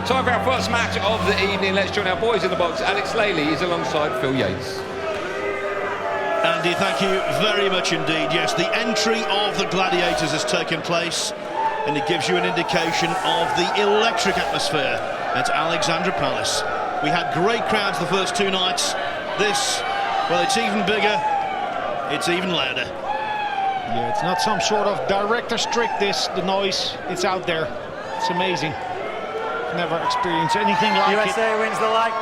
Time for our first match of the evening. Let's join our boys in the box. Alex Laley is alongside Phil Yates. Andy, thank you very much indeed. Yes, the entry of the Gladiators has taken place, and it gives you an indication of the electric atmosphere at Alexandra Palace. We had great crowds the first two nights. This, well, it's even bigger, it's even louder. Yeah, it's not some sort of director's trick, the noise. It's out there. It's amazing. Never experienced anything like USA it. wins the leg.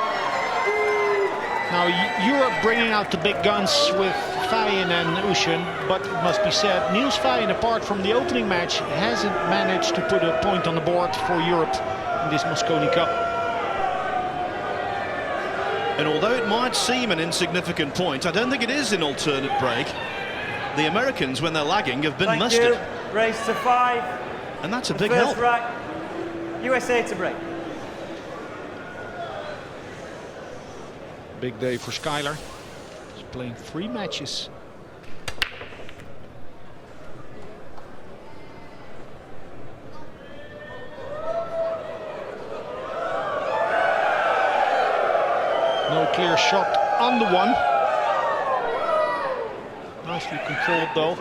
Now, Europe bringing out the big guns with Feijen and Ouschan, but it must be said, Niels Feijen, apart from the opening match, hasn't managed to put a point on the board for Europe in this Mosconi Cup. And although it might seem an insignificant point, I don't think it is an alternate break. The Americans, when they're lagging, have been mustered. Race to 5. And that's a big help. Right. USA to break. Big day for Skyler. He's playing 3 matches. No clear shot on the one. Nicely controlled though.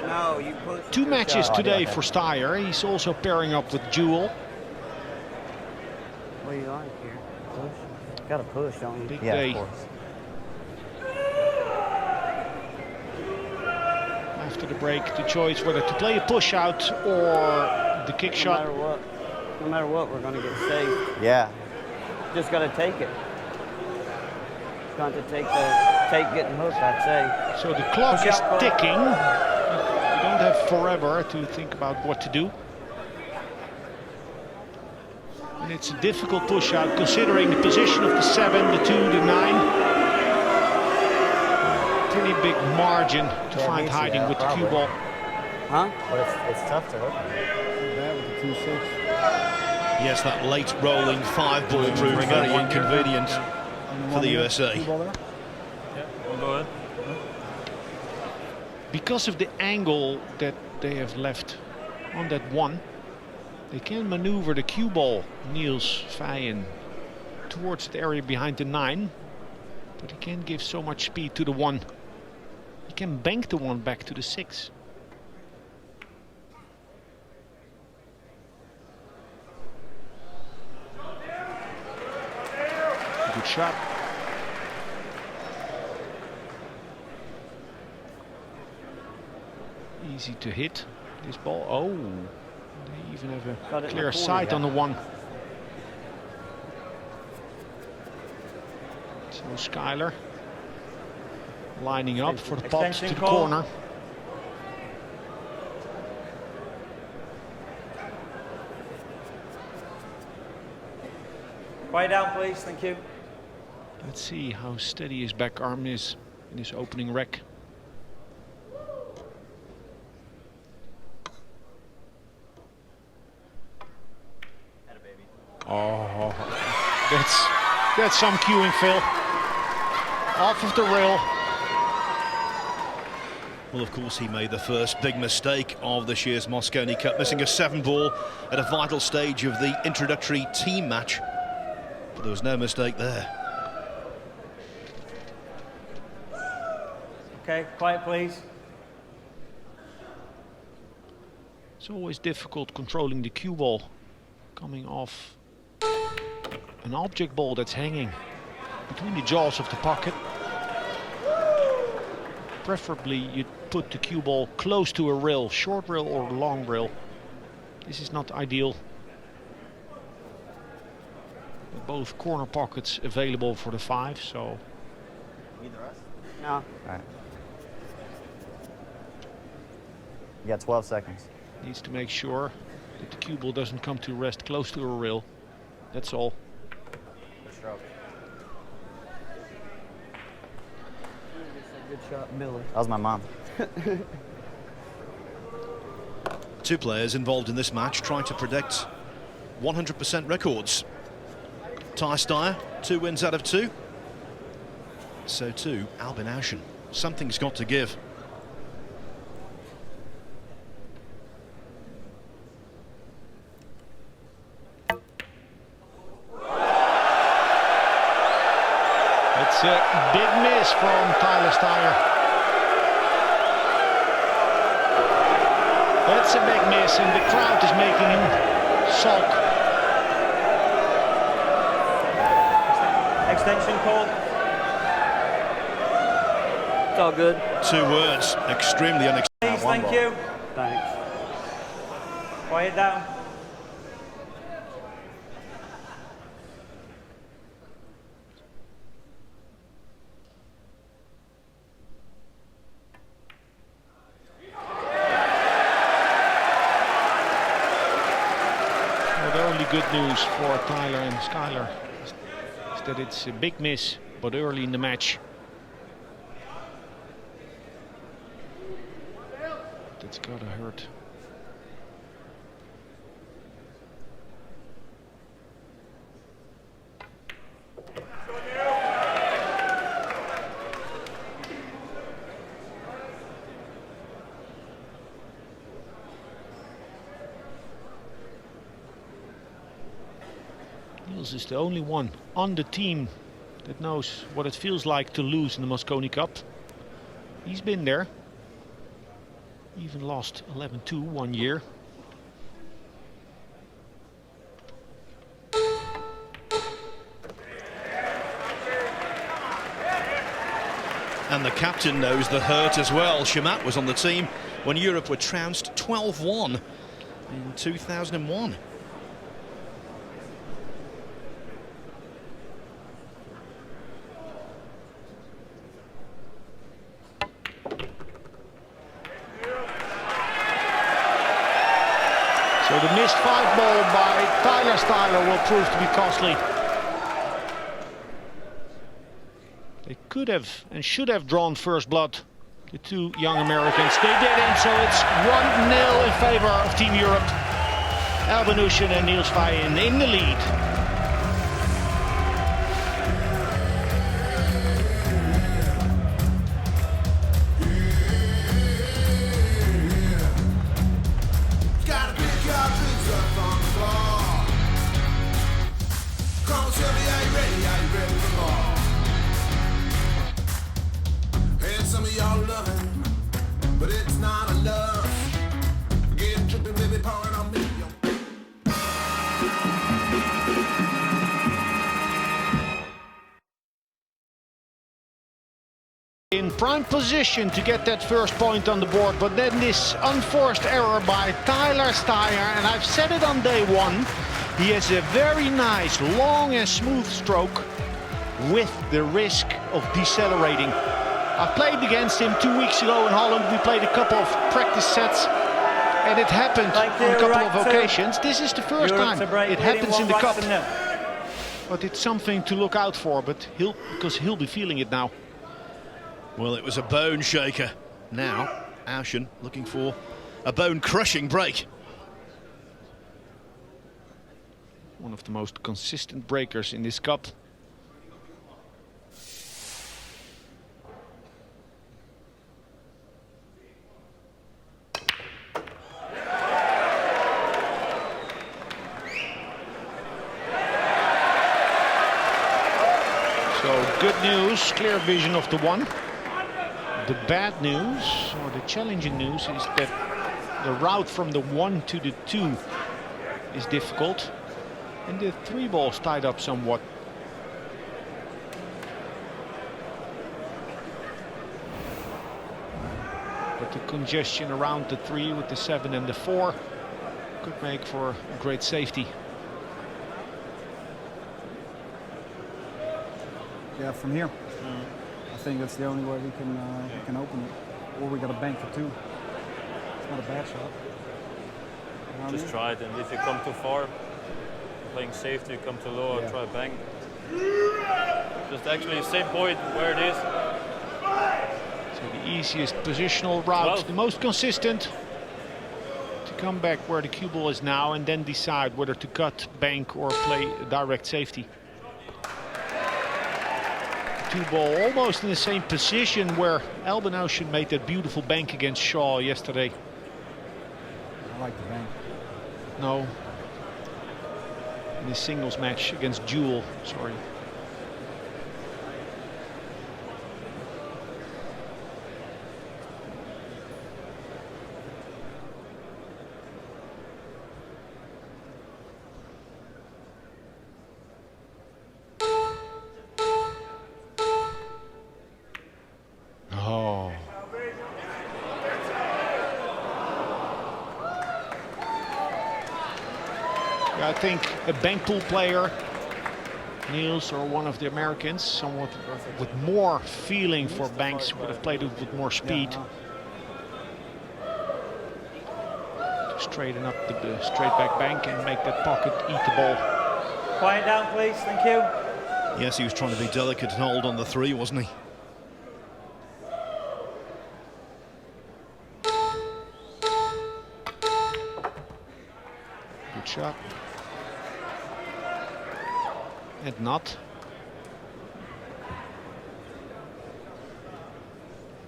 No, you 2 matches today for Styer. He's also pairing up with Jewel. What do you like here? Push? Gotta push, don't you? Big day. Of course. After the break, the choice whether to play a push out or the kick shot. No matter what, we're gonna get saved. Yeah. Just gotta take it. It's going to take getting hooked, I'd say. So the clock is ticking. You don't have forever to think about what to do. And it's a difficult push out considering the position of the 7, the 2, the 9. Pretty big margin to find hiding with the cue ball. Huh? But it's tough to hook. Yes, that late rolling 5-ball proved very inconvenient for the USA. Because of the angle that they have left on that 1, they can maneuver the cue ball, Niels Feijen, towards the area behind the 9, but he can't give so much speed to the 1. He can bank the 1 back to the 6. Good shot. Easy to hit this ball. Oh, they even have a clear sight on the 1. So Skyler lining up for the pops to the corner. Quiet down, please. Thank you. Let's see how steady his back arm is in his opening rec. Oh, that's some cueing, Phil. Off of the rail. Well, of course, he made the first big mistake of this year's Mosconi Cup, missing a 7-ball at a vital stage of the introductory team match. But there was no mistake there. Okay, quiet, please. It's always difficult controlling the cue ball coming off an object ball that's hanging between the jaws of the pocket. Preferably you'd put the cue ball close to a rail, short rail or long rail. This is not ideal. Both corner pockets available for the 5, so. Either us? No. All right. You got 12 seconds. Needs to make sure that the cue ball doesn't come to rest close to a rail. That's all. Good stroke. Good shot, Billy. That was my mom. 2 players involved in this match trying to predict 100% records. Styer, 2 wins out of 2. So too, Albin Ouschan. Something's got to give. It's a big miss from Styer. That's a big miss, and the crowd is making him sulk. Extension call. It's all good. 2 words, extremely unexpected. Please, thank you. Thanks. Quiet down. The only good news for Tyler and Skyler is that it's a big miss, but early in the match. That's gotta hurt. Niels is the only one on the team that knows what it feels like to lose in the Mosconi Cup. He's been there. Even lost 11-2 one year. And the captain knows the hurt as well. Shamat was on the team when Europe were trounced 12-1 in 2001. So the missed 5-ball by Styer will prove to be costly. They could have and should have drawn first blood, the 2 young Americans. They didn't, so it's 1-0 in favor of Team Europe. Albin Ouschan and Niels Feijen in the lead. Some of y'all loving, but it's not enough. Get tripping, baby, pouring on me. In prime position to get that first point on the board, but then this unforced error by Styer, and I've said it on day one, he has a very nice, long and smooth stroke with the risk of decelerating. I played against him 2 weeks ago in Holland. We played a couple of practice sets, and it happened on a couple of occasions. This is the first time it happens in the cup. But it's something to look out for, because he'll be feeling it now. Well, it was a bone shaker. Now, Ouschan looking for a bone-crushing break. One of the most consistent breakers in this cup. So good news, clear vision of the 1. The bad news, or the challenging news, is that the route from the 1 to the 2 is difficult, and the 3 ball's tied up somewhat. But the congestion around the 3 with the 7 and the 4 could make for great safety. Yeah, from here. I think that's the only way we can open it. Or we got a bank for 2. It's not a bad shot. You know Just try it, and if you come too far, playing safety, you come too low, Yeah. try bang. Just actually same point where it is. So the easiest positional route, the most consistent, to come back where the cue ball is now and then decide whether to cut, bank or play a direct safety. 2 ball almost in the same position where Albin Ouschan made that beautiful bank against Shaw yesterday. I like the bank. No. In the singles match against Jewel, sorry. I think a bank pool player, Niels or one of the Americans, somewhat with more feeling for banks, would have played it with more speed. To straighten up the straight back bank and make that pocket eat the ball. Quiet down, please. Thank you. Yes, he was trying to be delicate and hold on the 3, wasn't he? Good shot. And not.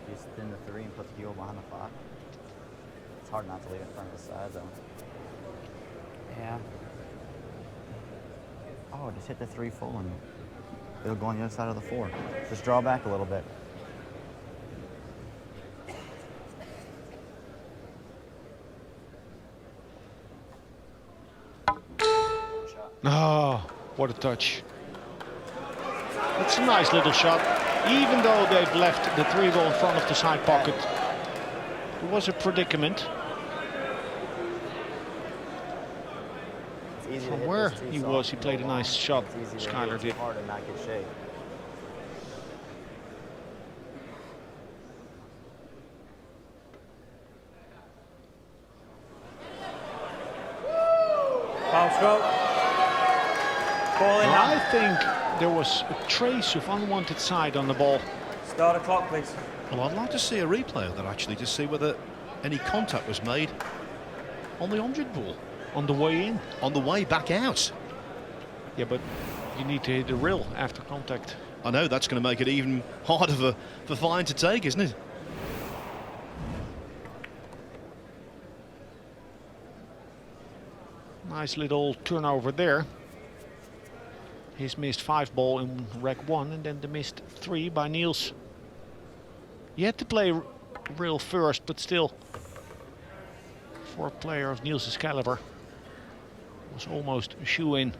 You spin the 3 and put the heel behind the 5. It's hard not to leave it in front of the side, though. Yeah. Oh, just hit the 3 full and it'll go on the other side of the 4. Just draw back a little bit. Oh, what a touch. It's a nice little shot. Even though they've left the 3 ball in front of the side pocket, it was a predicament. It's easy From to hit where this too he soft was, he and played go a nice long. shot. It's easy to Skyler hit too did. hard and not get shaped. Foul stroke. Ball in I now. think there was a trace of unwanted side on the ball. Start the clock, please. Well, I'd like to see a replay of that actually to see whether any contact was made on the object ball. On the way in. On the way back out. Yeah, but you need to hit the rail after contact. I know that's going to make it even harder for Feijen to take, isn't it? Nice little turnover there. He's missed 5 ball in rack 1 and then the missed 3 by Niels. He had to play rail first, but still, for a player of Niels' caliber, was almost a shoe-in.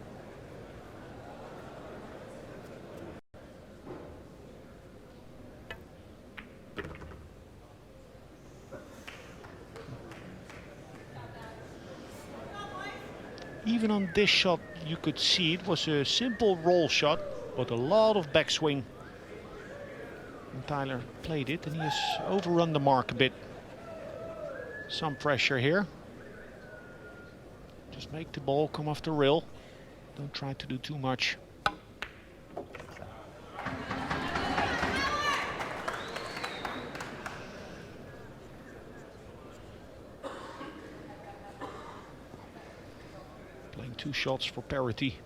Even on this shot, you could see it was a simple roll shot, but a lot of backswing. And Tyler played it, and he has overrun the mark a bit. Some pressure here. Just make the ball come off the rail. Don't try to do too much. Playing 2 shots for parity.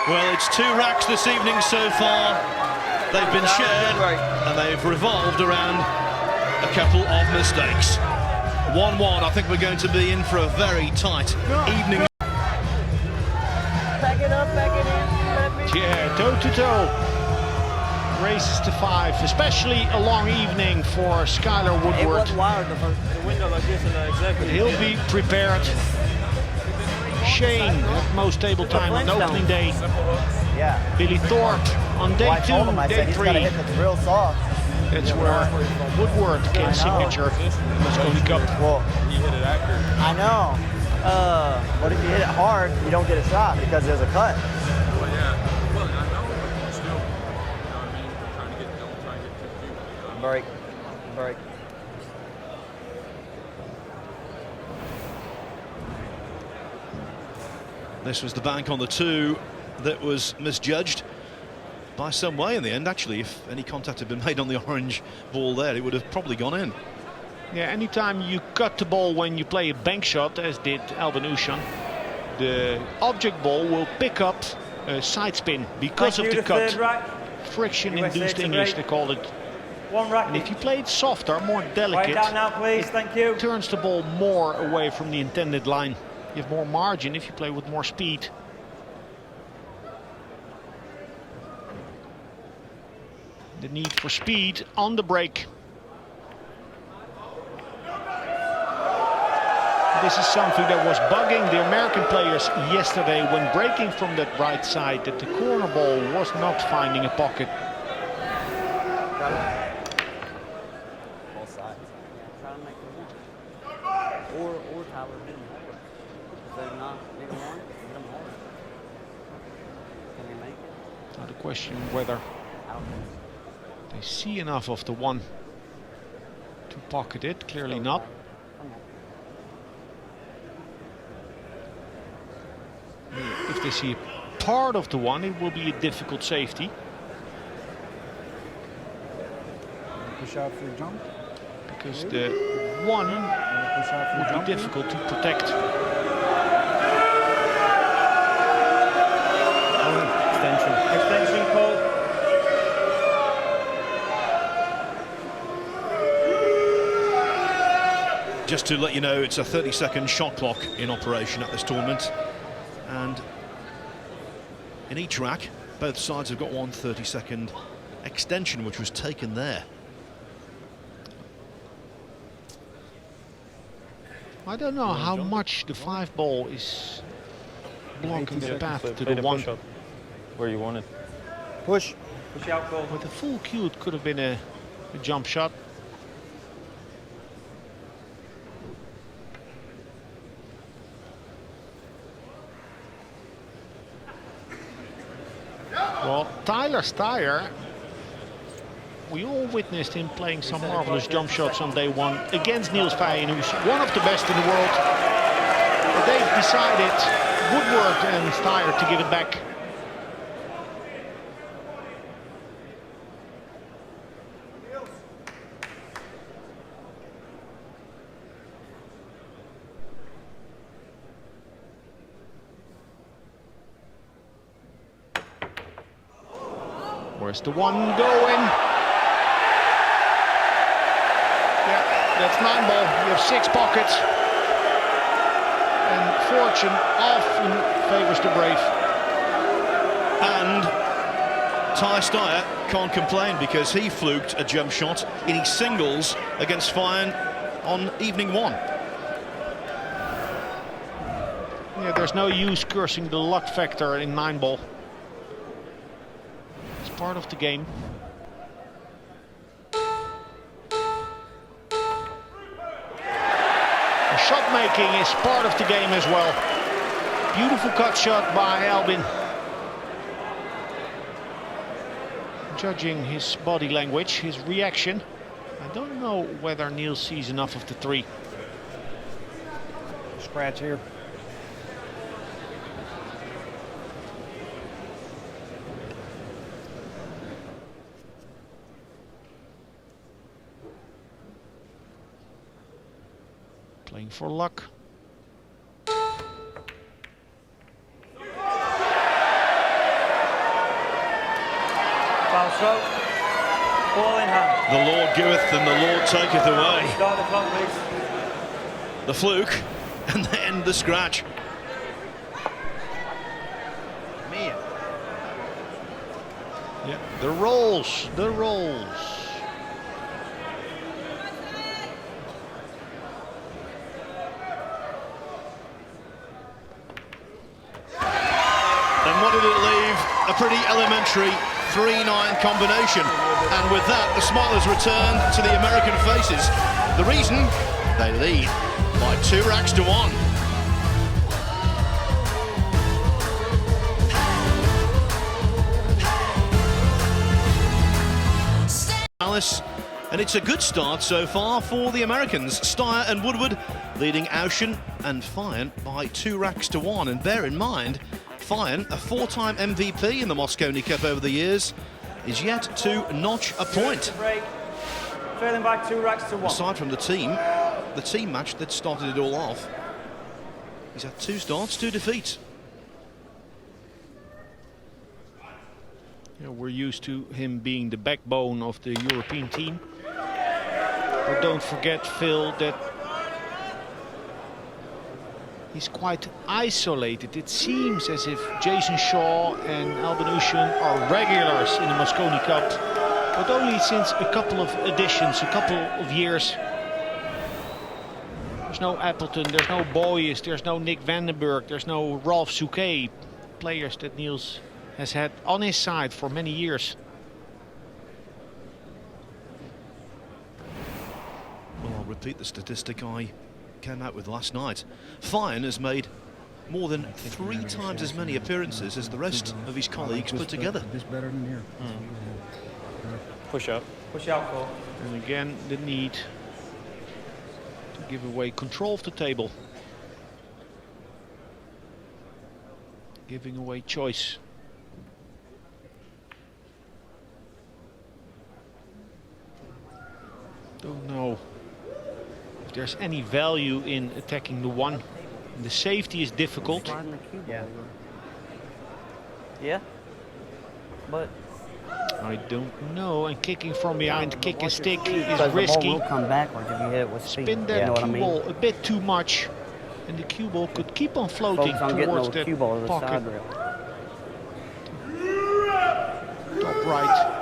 Well, it's 2 racks this evening so far. They've been shared and they've revolved around a couple of mistakes. 1-1. I think we're going to be in for a very tight evening. Back it up, back it in. Yeah, toe-to-toe. Races to 5, especially a long evening for Skyler It Woodward. wasn't wired the first. Window like this and exactly. He'll be prepared. Shane at most table time on opening day. Yeah. Billy Thorpe on day Well, I told him, 2, I said day he's 3. got to hit the real soft. That's where Woodward can signature Mosconi Cup. Well, You hit it accurate. I know. But if you hit it hard, you don't get a shot because there's a cut. Well, yeah. Well, I know, but still, you know what I mean? Don't try and get too deep. Break. Break. This was the bank on the 2 that was misjudged by some way in the end. Actually, if any contact had been made on the orange ball there, it would have probably gone in. Yeah, anytime you cut the ball when you play a bank shot, as did Albin Ouschan, the object ball will pick up a side spin because of the cut. Friction-induced English, they call it. 1 rack. And if you play it softer, more Quiet delicate, down now, please. Thank you. it turns the ball more away from the intended line. You have more margin if you play with more speed. The need for speed on the break. This is something that was bugging the American players yesterday when breaking from that right side, that the corner ball was not finding a pocket. Both sides. Try to make them one. Or Tyler hit them hard. If they're not hit them one, hit them hard. Can they make it? Now the question whether I don't think so. they see enough of the one to pocket it. Clearly not. Come on. If they see part of the one, it will be a difficult safety. Push out for a jump. Because the one Push out for a would jump. be difficult to protect. Extension. Extension call. Just to let you know, it's a 30-second shot clock in operation at this tournament. And in each rack, both sides have got one 30-second extension, which was taken there. I don't know how much the 5-ball is blocking the path to the one. Where you want it. Push. Push out goal. With a full cue, it could have been a jump shot. Well, Tyler Styer, we all witnessed him playing some marvelous jump shots on day one against Niels Feijen, who's one of the best in the world. But they've decided, Woodward and Styer, to give it back. Where's the one going? Yeah, that's 9-ball. You have 6 pockets. And fortune often favors the brave. And Styer can't complain because he fluked a jump shot in his singles against Feijen on evening 1. Yeah, there's no use cursing the luck factor in 9-ball. It's part of the game. The shot making is part of the game as well. Beautiful cut shot by Albin. Judging his body language, his reaction. I don't know whether Niels sees enough of the 3. Scratch here. Playing for luck. Foul stroke. Ball in hand. The Lord giveth and the Lord taketh away. Start the clock, please. The fluke and then the scratch. Man. Yeah, the rolls, the rolls. And what did it leave? A pretty elementary 3-9 combination. And with that, the smilers returned to the American faces. The reason? They lead by 2 racks to 1. Alice, and it's a good start so far for the Americans. Styer and Woodward leading Ouschan and Feijen by 2 racks to 1. And bear in mind, Feijen, a 4-time MVP in the Mosconi Cup over the years, is yet to notch a point. Break. Trailing back 2 racks to 1. Aside from the team match that started it all off, he's had 2 starts, 2 defeats. Yeah, we're used to him being the backbone of the European team. But don't forget, Phil, that he's quite isolated. It seems as if Jason Shaw and Albin Ouschan are regulars in the Mosconi Cup, but only since a couple of editions, a couple of years. There's no Appleton, there's no Boyes, there's no Nick Vandenberg, there's no Ralph Souquet. Players that Niels has had on his side for many years. Well, I'll repeat the statistic I came out with last night. Feijen has made more than 3 times as many appearances as the rest of his colleagues put together. This better than here. Push up. Push out, Cole. And again, the need to give away control of the table. Giving away choice. Don't know if there's any value in attacking the 1. The safety is difficult. Riding the cue ball. Yeah. Yeah. But I don't know. And kicking from behind, kick and stick is because the ball risky. will come backwards if you hit it with speed. Spin You that know what I cue mean? ball a bit too much, and the cue ball could keep on floating Focus on getting towards those that cue balls to the pocket. side rail. Top right.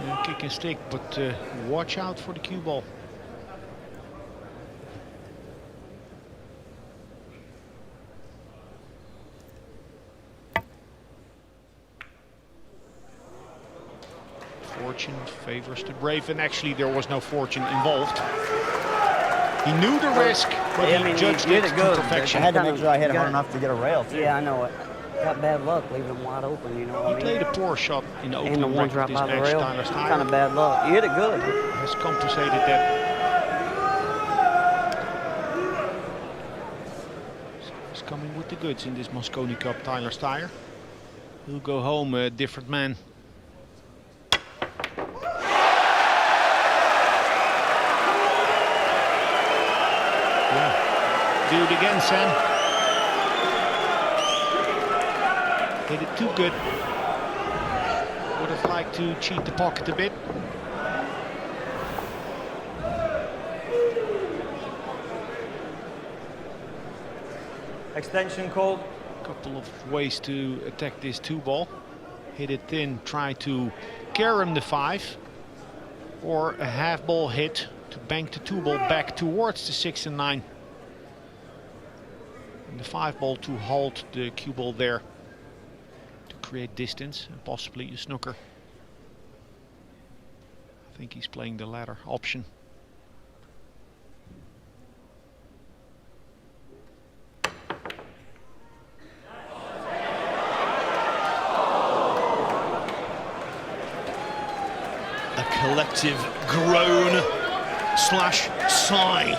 Yeah, kick and stick, but watch out for the cue ball. Fortune favors the brave, and actually there was no fortune involved. He knew the risk, but Yeah, I he mean, judged you it did to good, but perfection. I had to make sure I hit it You hard got- enough to get a rail, too. Yeah, I know it. Got bad luck leaving them wide open, you know what He I mean? played a poor shot in the And the opening ones bracket right this by the match. rail, Skyler kind Styer of bad luck. You hit it good. has compensated that. So he's coming with the goods in this Mosconi Cup, Tyler Styer. He'll go home a different man. Yeah. Do it again, Sam. Hit it too good. Would have liked to cheat the pocket a bit. Extension, Cole. Couple of ways to attack this 2-ball. Hit it thin, try to carry the 5. Or a half-ball hit to bank the 2-ball back towards the 6 and 9. And the 5-ball to halt the cue ball there. To create distance and possibly a snooker. I think he's playing the latter option. A collective groan slash sigh.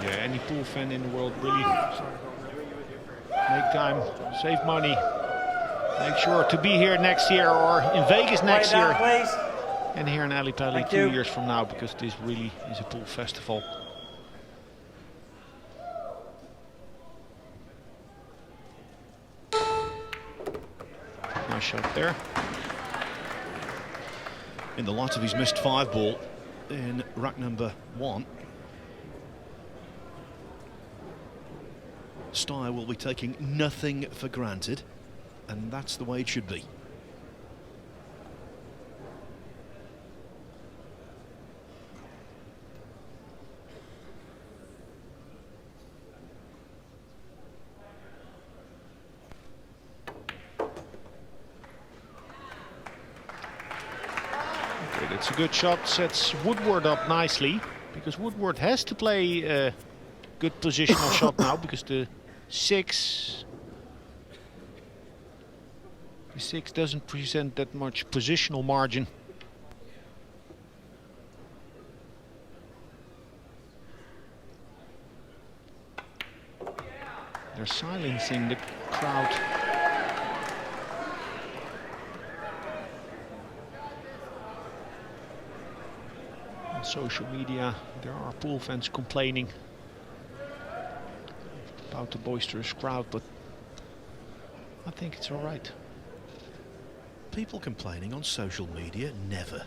Yeah, any pool fan in the world really make time, save money, make sure to be here next year or in Vegas next year and here in Ali Pali 2 years from now, because this really is a pool festival. Nice shot there. In the light of his missed 5-ball in rack number 1, Styer will be taking nothing for granted, and that's the way it should be. Okay, that's a good shot, sets Woodward up nicely, because Woodward has to play a good positional shot now, because the 6 doesn't present that much positional margin. They're silencing the crowd. On social media, there are pool fans complaining about the boisterous crowd, but I think it's all right. People complaining on social media? Never.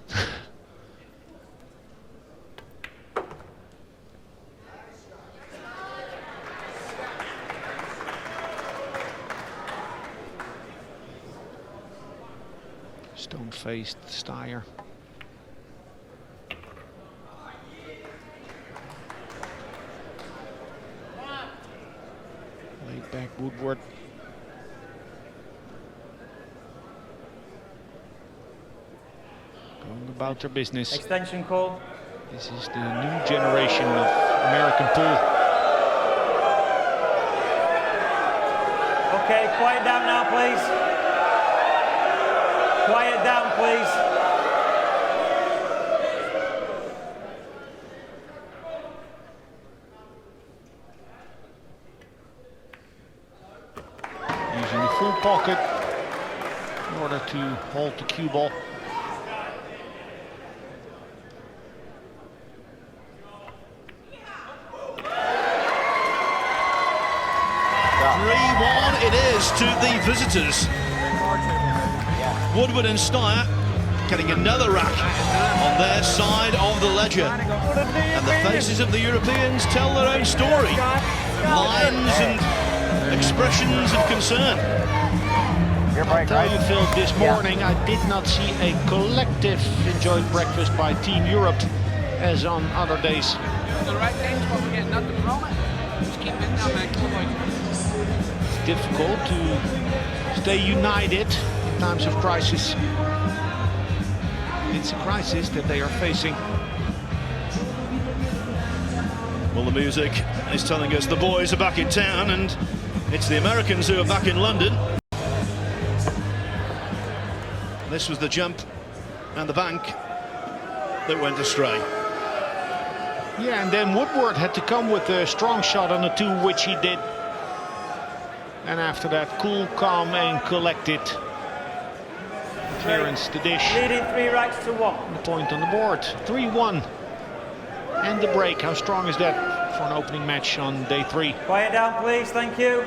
Stone-faced Styer. Laid back Woodward. Going about their business. Extension call. This is the new generation of American pool. Okay, quiet down now, please. Quiet down, please. Using the full pocket in order to hold the cue ball. It is to the visitors. Woodward and Styer getting another rack on their side of the ledger. And the faces of the Europeans tell their own story. Lines and expressions of concern. I'll tell you, Phil, this morning I did not see a collective enjoyed breakfast by Team Europe as on other days. The right things, what we're getting at the moment. Just keep it down, man. Come on. Difficult to stay united in times of crisis. It's a crisis that they are facing. Well, the music is telling us the boys are back in town, and it's the Americans who are back in London. This was the jump and the bank that went astray. Yeah, and then Woodward had to come with a strong shot on the 2, which he did. And after that, cool, calm and collected. Clearance the dish. Leading 3 racks to 1. The point on the board, 3-1. And the break, how strong is that for an opening match on day 3? Quiet down, please, thank you.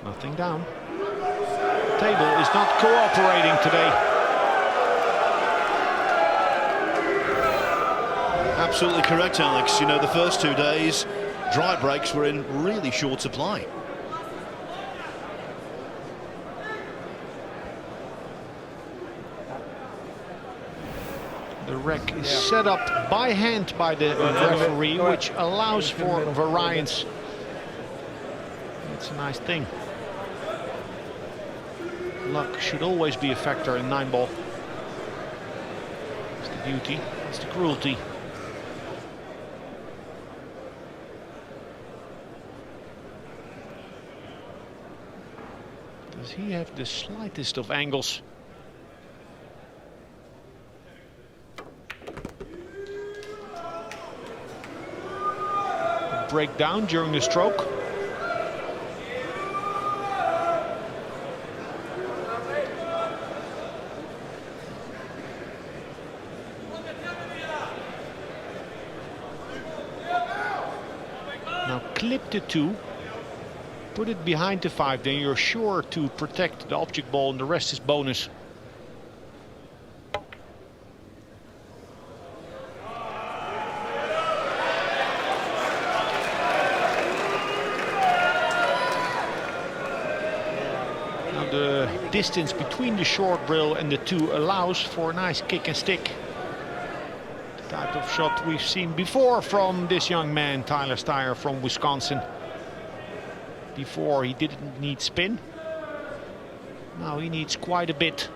Nothing down. Table is not cooperating today. Absolutely correct, Alex. You know, the first 2 days, dry breaks were in really short supply. The rack is set up by hand by the referee, which allows for variance. That's a nice thing. Luck should always be a factor in 9-ball. That's the beauty, that's the cruelty. Does he have the slightest of angles? Break down during the stroke. Clip the 2, put it behind the 5, then you're sure to protect the object ball and the rest is bonus. Now the distance between the short rail and the 2 allows for a nice kick and stick. Type of shot we've seen before from this young man, Tyler Styer from Wisconsin. Before he didn't need spin. Now he needs quite a bit.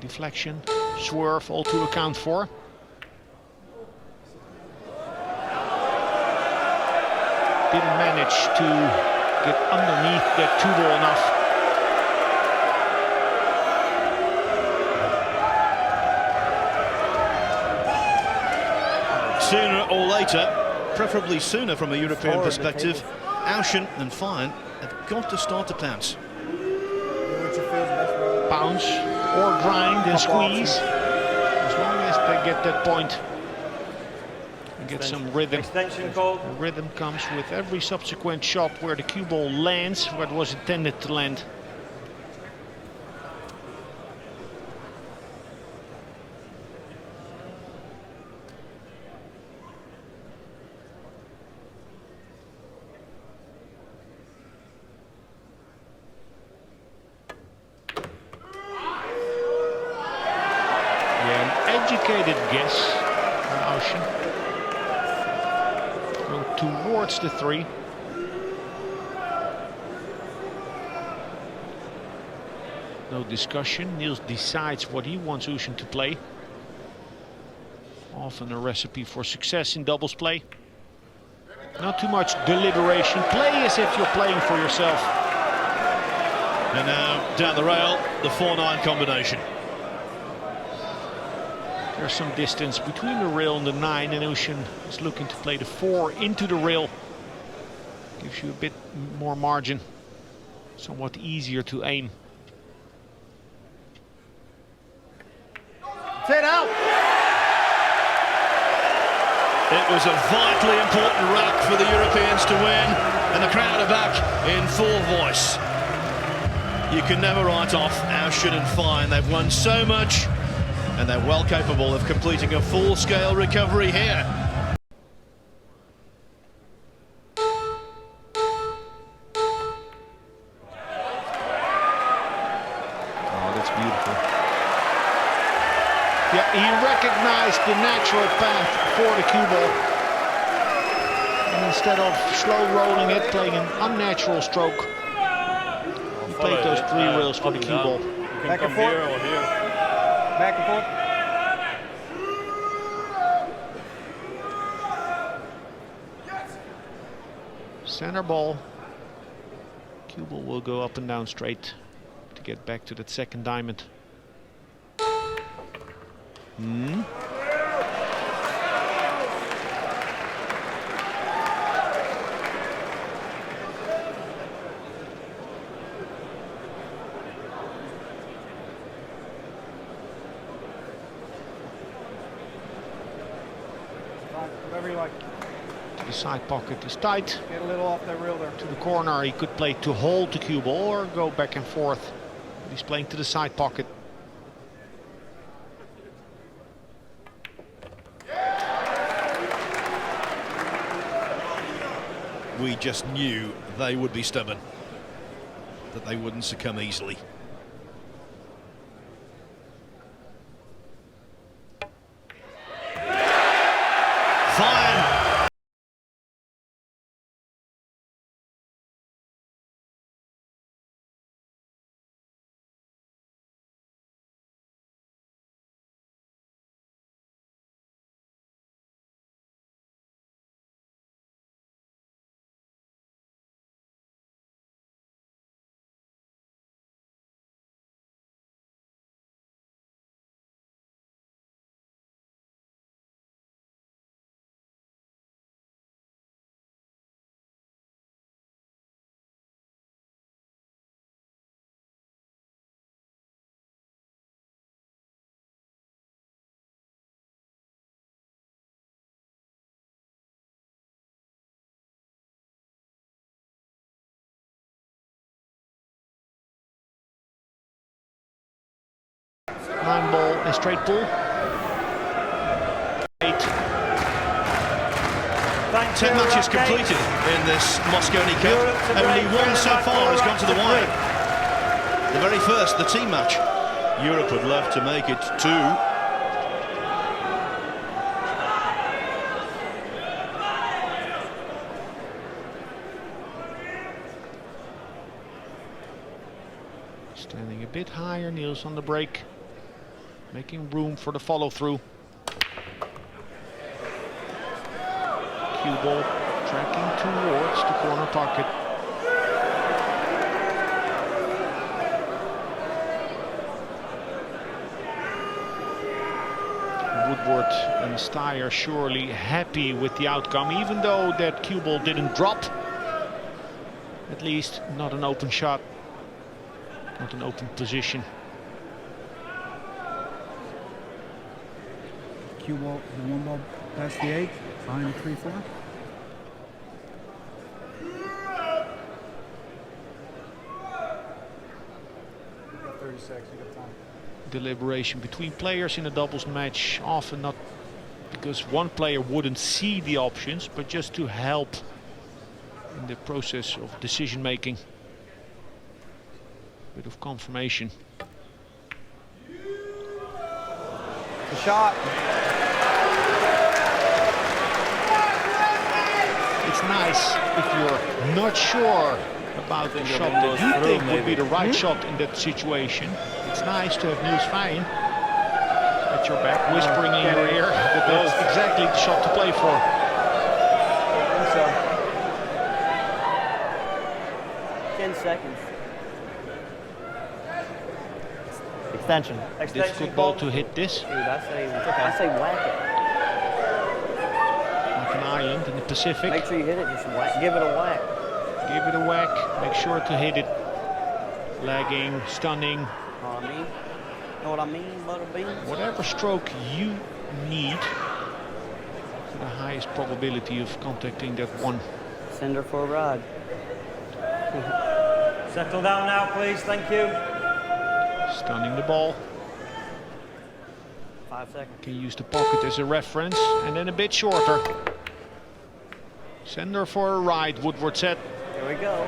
Deflection, swerve, all to account for. Didn't manage to get underneath that 2-ball enough. Sooner or later, preferably sooner from a European perspective, Ouschan and Feijen have got to start to pounce. Bounce or grind and squeeze. As long as they get that point and get some rhythm. Extension call. The rhythm comes with every subsequent shot where the cue ball lands where it was intended to land. educated guess by Ouschan. Going towards the 3. No discussion. Niels decides what he wants Ouschan to play. Often a recipe for success in doubles play. Not too much deliberation. Play as if you're playing for yourself. And now down the rail, the 4-9 combination. There's some distance between the rail and the 9, and Ouschan is looking to play the 4 into the rail. Gives you a bit more margin. Somewhat easier to aim. Sit out. It was a vitally important rack for the Europeans to win, and the crowd are back in full voice. You can never write off Ouschan and Feijen. They've won so much, and they're well capable of completing a full-scale recovery here. Oh, that's beautiful. Yeah, he recognized the natural path for the cue ball. And instead of slow rolling it, playing an unnatural stroke, he played those 3 rails for the cue ball. Back and forth. Here or here. Back and forth. Center ball. Cue ball will go up and down straight to get back to that second diamond. Whatever you like. The side pocket is tight. Get a little off that rail there. To the corner, he could play to hold the cue ball or go back and forth. He's playing to the side pocket. We just knew they would be stubborn, that they wouldn't succumb easily. Feijen. Nine ball and straight pull. 8. 10 matches completed in this Mosconi Cup. Only one so far has gone to the wire. The very first, the team match. Europe would love to make it 2. Standing a bit higher, Niels on the break. Making room for the follow-through. Cue ball tracking towards the corner pocket. Woodward and Styer surely happy with the outcome, even though that cue ball didn't drop. At least not an open shot, not an open position. Cue ball, the 1 ball past the 8, behind the 3-4. Deliberation between players in a doubles match, often not because one player wouldn't see the options, but just to help in the process of decision making. Bit of confirmation. The shot. It's nice if you're not sure about the shot that you think would be the right shot in that situation. It's nice to have Niels Feijen at your back, whispering in your ear that that's exactly the shot to play for. So, 10 seconds. extension. Difficult ball to hit this. Dude, I say whack it. Like an island in the Pacific. Make sure you hit it, just whack. Give it a whack. Give it a whack, make sure to hit it. Lagging, stunning. Know what I mean? Know what I mean, Butterbean? Whatever stroke you need for the highest probability of contacting that one. Send her for a ride. Settle down now, please. Thank you. Stunning the ball. 5 seconds. Can use the pocket as a reference, and then a bit shorter. Send her for a ride, Woodward said. Here we go.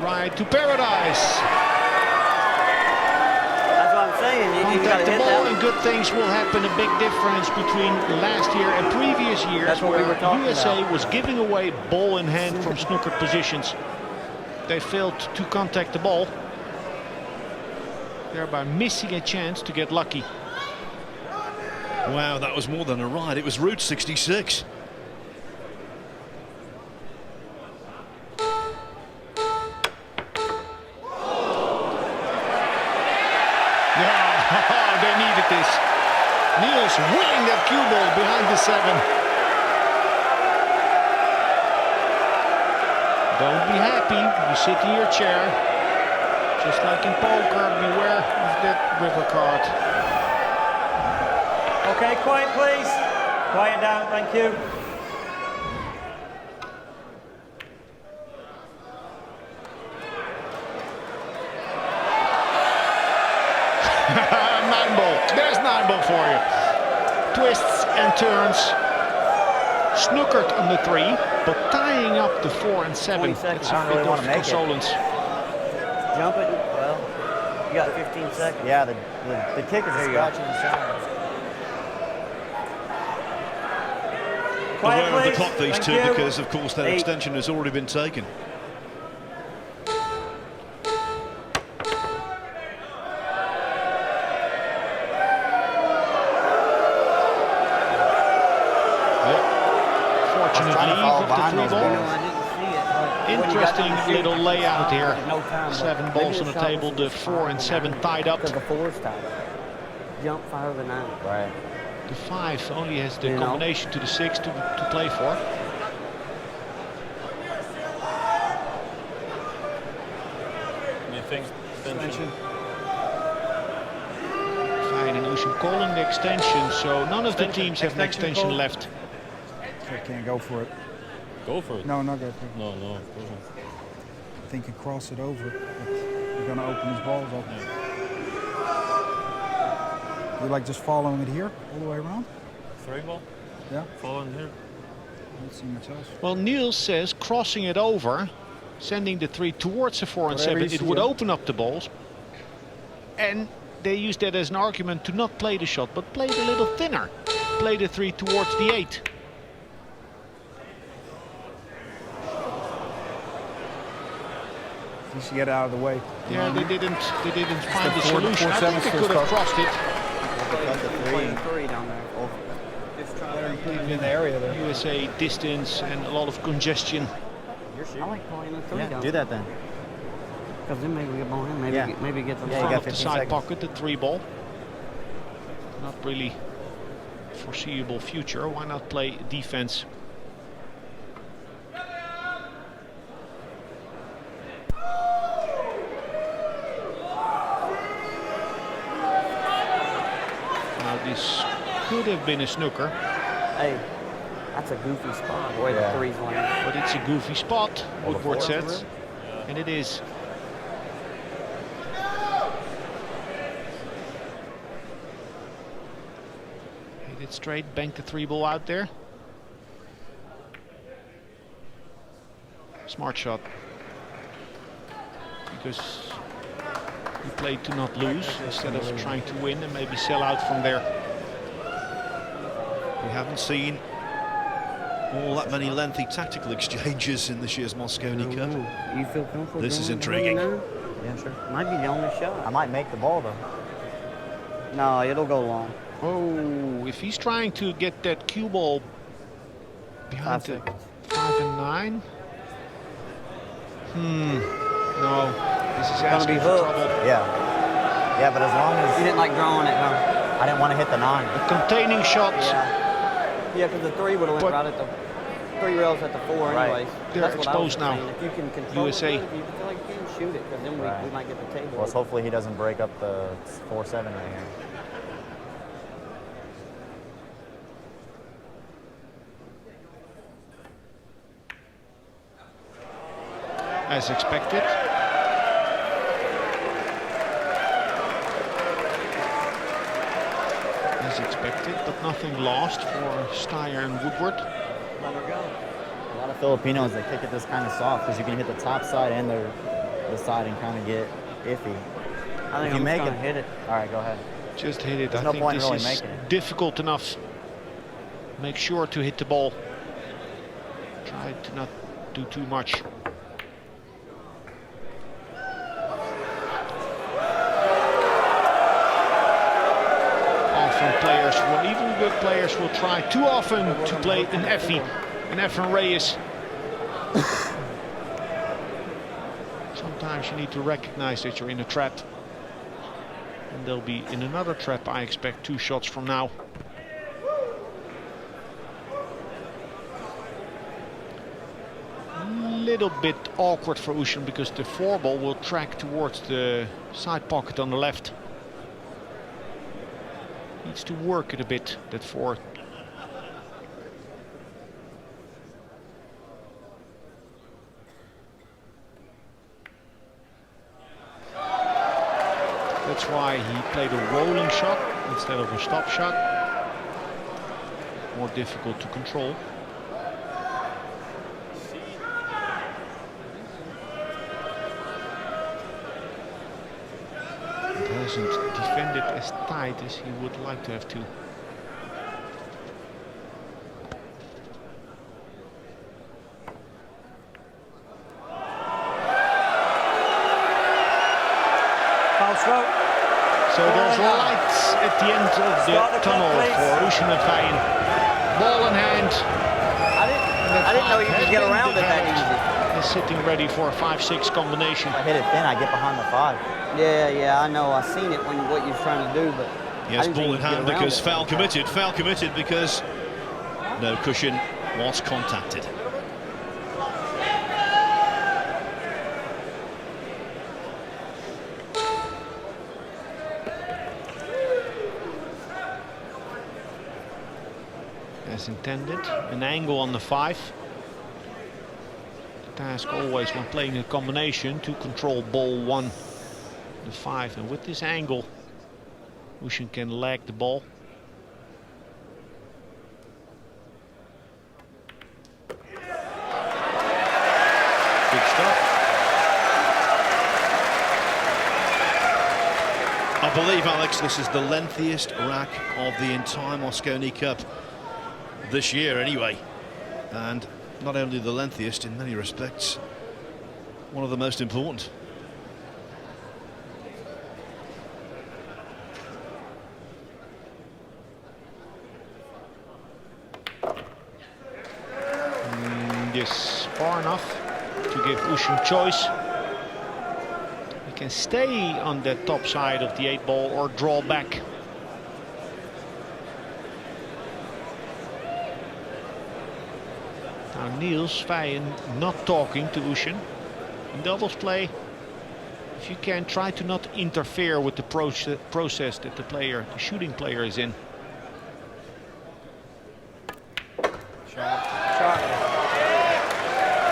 Ride to paradise. That's what I'm saying. You gotta Contact the hit ball that. and good things will happen. A big difference between last year and previous years, That's what we where were talking USA about. was giving away ball in hand from snookered positions. They failed to contact the ball, thereby missing a chance to get lucky. Wow, that was more than a ride. It was Route 66. Yeah, they needed this. Niels winning that cue ball behind the 7. Don't be happy, you sit in your chair. Just like in poker, beware of that river card. Okay, quiet, please. Quiet down, thank you. Nine ball. There's 9 ball for you. Twists and turns. Snookered on the 3, but tying up the 4 and 7. 20 seconds. That's I a don't bit really wanna of make it. consolence. Jump it. Well, you got 15 seconds. Yeah, the kick is a There you go. scratch inside. Quiet, Aware of the please. clock, these Thank two, you. because of course their 8. extension has already been taken. Fortunately, trying to follow with the behind 3 those ball. I didn't see it. But when you got Interesting to shoot, little layout here. no time, but 7 balls maybe on the shot table, was the just 4 and 7 tied up. Because the 4's tied up. Jump, fire the 9. Right. The 5 only has the You know. combination to the 6 to play for. You think extension? Feijen and Ouschan calling the extension, so none of the Extension, teams have an extension extension call. left. I can't go for it. Go for it. No, not go for it. No, no, of course not. I think you cross it over. You're going to open his balls up. You like just following it here all the way around? 3 ball? Yeah. Following here. I don't see much else. Well, Niels says crossing it over, sending the 3 towards the 4 and Whatever 7, you it see, would yeah. open up the balls. And they use that as an argument to not play the shot, but play it a little thinner. Play the 3 towards the 8. You should get it out of the way. Yeah, they didn't find the the 4 solution. I 7 think they still could have stuck. crossed it. Because the 3. Playing 3 down there. In the area there. USA distance and a lot of congestion. I like playing the 3 Yeah, down do that then. Because then maybe we get behind. Maybe, Yeah. maybe get some Yeah, you Front got of the 15 side seconds. pocket, the 3 ball. Not really foreseeable future. Why not play defense? Now this could have been a snooker, Hey, that's a goofy spot. The way Yeah. the 3's landing. but it's a goofy spot, Woodward says. And it is. Hit it straight, bank the 3 ball out there. Smart shot. Because he played to not lose instead of trying to win and maybe sell out from there. We haven't seen all that many lengthy tactical exchanges in this year's Mosconi Cup. You feel comfortable? This is going intriguing. now? Yeah, sure. Might be the only shot. I might make the ball though. No, it'll go long. Oh, if he's trying to get that cue ball behind 5 the seconds. 5 and 9. No, this is Gonna asking be for hooked. trouble. Yeah. Yeah, but as long You as didn't like drawing it, huh? I didn't want to hit the 9. A containing shot. Yeah, because the 3 would have went But- right at the 3 rails at the 4 Right. anyways. They're That's what I was exposed now. saying. If you can control USA. it, if you feel like you can shoot it, because then we Right. might get the table. Well, hopefully he doesn't break up the 4-7 right here. As expected. As expected, but nothing lost for Styer and Woodward. Let her go. A lot of Filipinos, they kick it this kind of soft because you can hit the top side and the side and kind of get iffy. I think If you I'm make just it, gonna hit it. All right, go ahead. Just hit it. There's I no think point in this really is making it. difficult enough. Make sure to hit the ball. Try to not do too much. Often players, well, even good players, will try too often to play an Effie, an Efren Reyes. Sometimes you need to recognize that you're in a trap. And they'll be in another trap, I expect, 2 shots from now. Little bit awkward for Ouschan because the 4 ball will track towards the side pocket on the left. Needs to work it a bit, that 4. That's why he played a rolling shot instead of a stop shot. More difficult to control. It hasn't defended as tight as he would like to have to. Foul stroke. So there's lights at the end of the tunnel for Ouschan and Feijen. Ball in hand. I didn't know you could get around it that easy. Is sitting ready for a 5-6 combination. If I hit it thin, I get behind the 5. Yeah, I know. I seen it when what you're trying to do, but Yes, I didn't ball think in you could hand get around because it. foul committed because no cushion was contacted. As intended, an angle on the 5. The task always when playing a combination to control ball 1, the 5, and with this angle, Ouschan can lag the ball. Good stuff. I believe, Alex, this is the lengthiest rack of the entire Mosconi Cup this year anyway, and not only the lengthiest, in many respects one of the most important. Yes, far enough to give Ouschan choice. He can stay on the top side of the 8 ball or draw back. Now Niels Feijen not talking to Ouschan. In doubles play, if you can, try to not interfere with the process that the shooting player is in.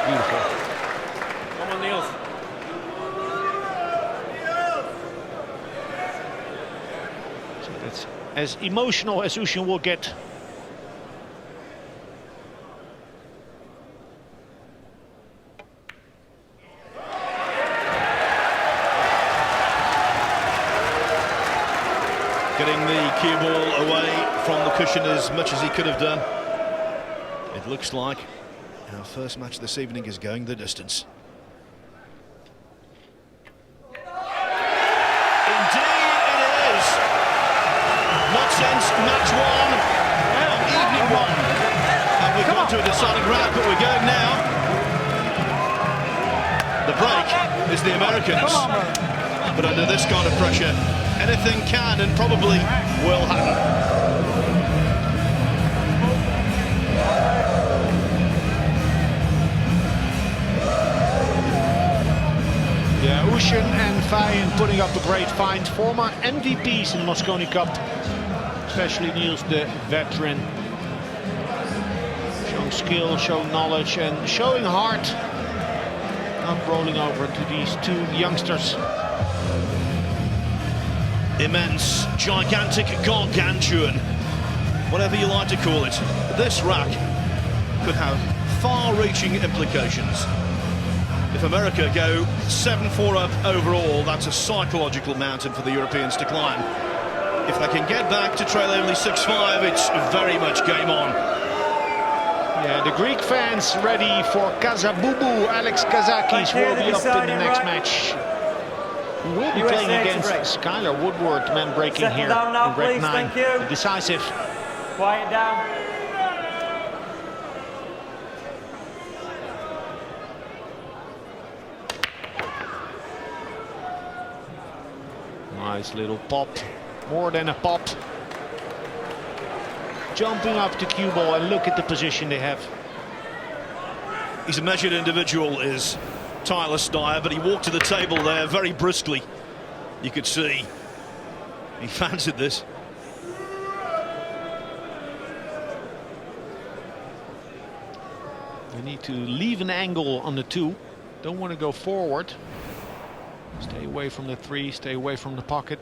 Beautiful. Come on, Niels. So that's as emotional as Ouschan will get. Getting the cue ball away from the cushion as much as he could have done. It looks like our first match this evening is going the distance. Indeed it is. Not since match one, evening one. And we've gone to a deciding round, but we're going now. The break is the Americans. But under this kind of pressure, anything can and probably will happen. Yeah, Ouschan and Feijen putting up a great fight. Former MVPs in Mosconi Cup, especially Niels, the veteran. Showing skill, showing knowledge, and showing heart. Not rolling over to these two youngsters. Immense, gigantic, gargantuan, whatever you like to call it. This rack could have far-reaching implications. If America go 7-4 up overall, that's a psychological mountain for the Europeans to climb. If they can get back to trail only 6-5, it's very much game on. Yeah, the Greek fans ready for Kazabubu. Alex Kazakis will be up in the next match. We will be playing against Skyler Woodward, man breaking here in red 9. The decisive. Quiet down. Nice little pop, more than a pop. Jumping up to cue ball, and look at the position they have. He's a measured individual, is Tyler Styer, but he walked to the table there very briskly. You could see he fancied this. You need to leave an angle on the 2. Don't want to go forward. Stay away from the 3, stay away from the pocket.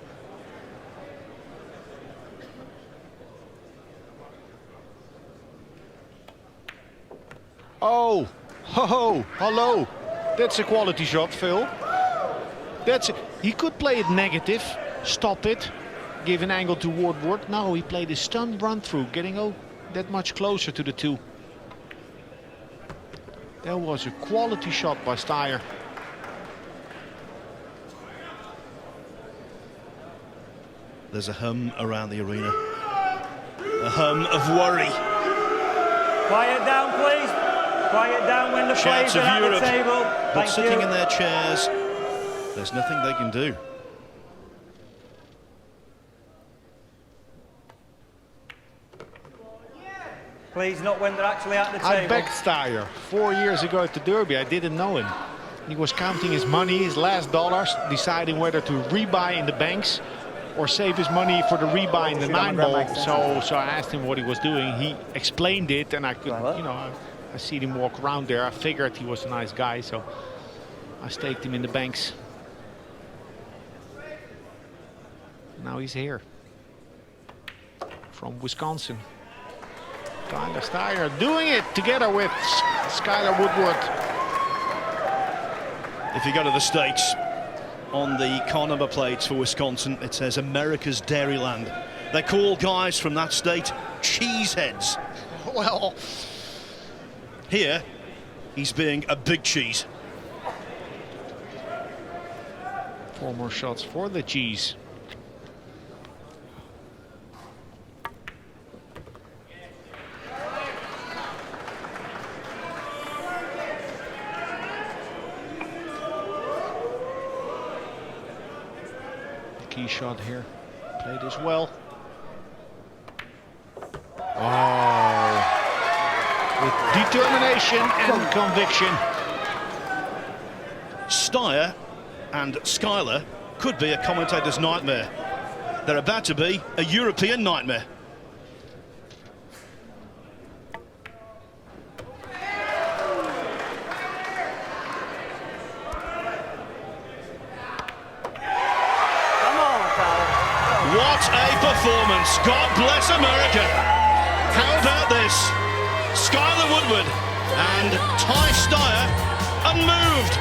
Oh, ho, hello. That's a quality shot, Phil. He could play it negative, stop it, give an angle to Woodward. No, he played a stun run through, getting that much closer to the 2. That was a quality shot by Styer. There's a hum around the arena. A hum of worry. Quiet down, please. Quiet down when the players are at the table. But sitting in their chairs, there's nothing they can do. Please, not when they're actually at the table. I backed Styer 4 years ago at the Derby. I didn't know him. He was counting his money, his last dollars, deciding whether to rebuy in the banks or save his money for the rebuy in the 9 ball. So I asked him what he was doing. He explained it, and I could, I see him walk around there. I figured he was a nice guy, so I staked him in the banks. Now he's here from Wisconsin. Tyler Styer doing it together with Skyler Woodward. If you go to the States, on the car number plates for Wisconsin, it says America's Dairyland. They call guys from that state cheeseheads. Well, here, he's being a big cheese. 4 more shots for the cheese. Key shot here, played as well. Oh, with determination and conviction. Styer and Skyler could be a commentator's nightmare. They're about to be a European nightmare. What a performance. God bless America. How about this? Skyler Woodward and Ty Styer unmoved.